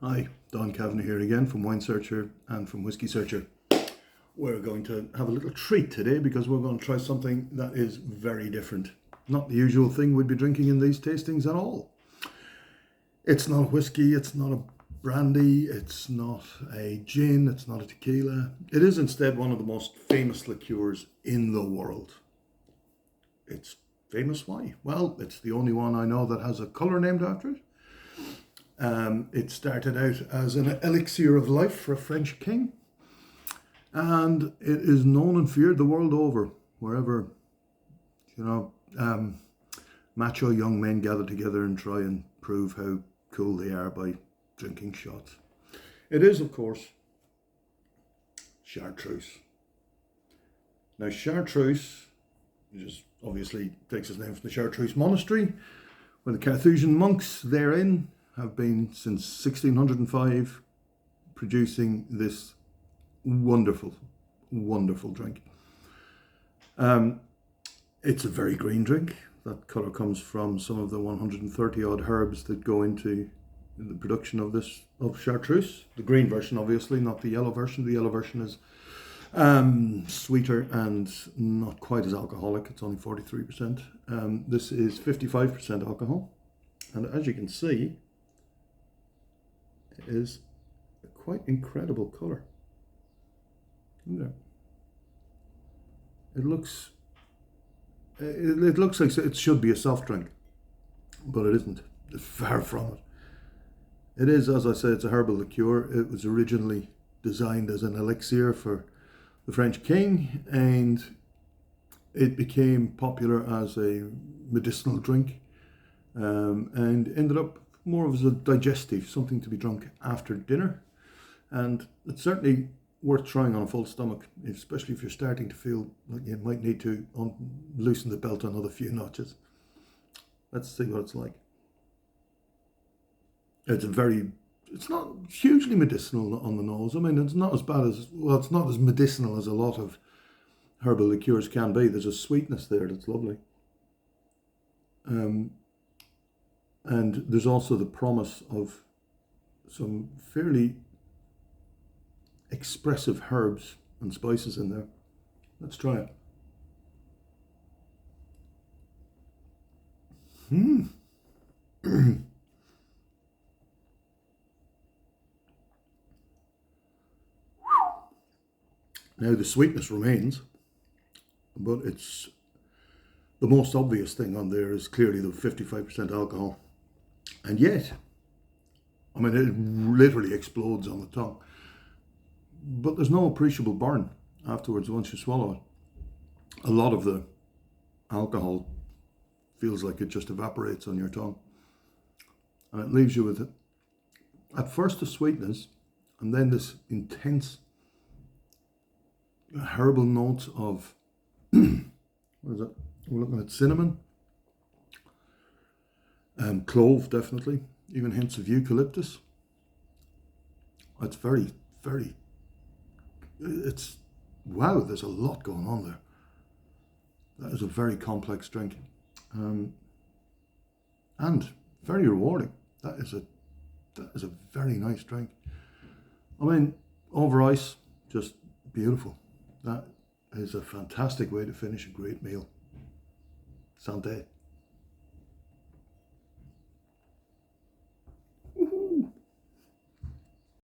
Hi, Don Kavanagh here again from Wine Searcher and from Whiskey Searcher. We're going to have a little treat today because we're going to try something that is very different. Not the usual thing we'd be drinking in these tastings at all. It's not a whiskey, it's not a brandy, it's not a gin, it's not a tequila. It is instead one of the most famous liqueurs in the world. It's famous why? Well, it's the only one I know that has a colour named after it. It started out as an elixir of life for a French king, and it is known and feared the world over, wherever, macho young men gather together and try and prove how cool they are by drinking shots. It is, of course, Chartreuse. Now, Chartreuse, which is obviously takes its name from the Chartreuse Monastery, where the Carthusian monks therein have been since 1605 producing this wonderful, wonderful drink. It's a very green drink. That colour comes from some of the 130 odd herbs that go into the production of Chartreuse. The green version, obviously, not the yellow version. The yellow version is sweeter and not quite as alcoholic. It's only 43%. This is 55% alcohol. And as you can see, it is a quite incredible colour. It looks like it should be a soft drink, but it isn't. It's far from it. It is, as I say, it's a herbal liqueur. It was originally designed as an elixir for the French king, and it became popular as a medicinal drink, and ended up more as a digestive, something to be drunk after dinner. And it's certainly worth trying on a full stomach, especially if you're starting to feel like you might need to loosen the belt another few notches. Let's see what it's like. It's not hugely medicinal on the nose. I mean, it's not as bad as, well, it's not as medicinal as a lot of herbal liqueurs can be. There's a sweetness there that's lovely. And there's also the promise of some fairly expressive herbs and spices in there. Let's try it. Now the sweetness remains, but it's the most obvious thing on there is clearly the 55% alcohol. And yet, I mean, it literally explodes on the tongue. But there's no appreciable burn afterwards once you swallow it. A lot of the alcohol feels like it just evaporates on your tongue. And it leaves you with, at first, the sweetness, and then this intense herbal notes of, what is it? We're looking at cinnamon, clove, definitely, even hints of eucalyptus. It's very, very, wow, there's a lot going on there. That is a very complex drink, and very rewarding. That is a very nice drink. I mean, over ice, just beautiful. That is a fantastic way to finish a great meal. Santé.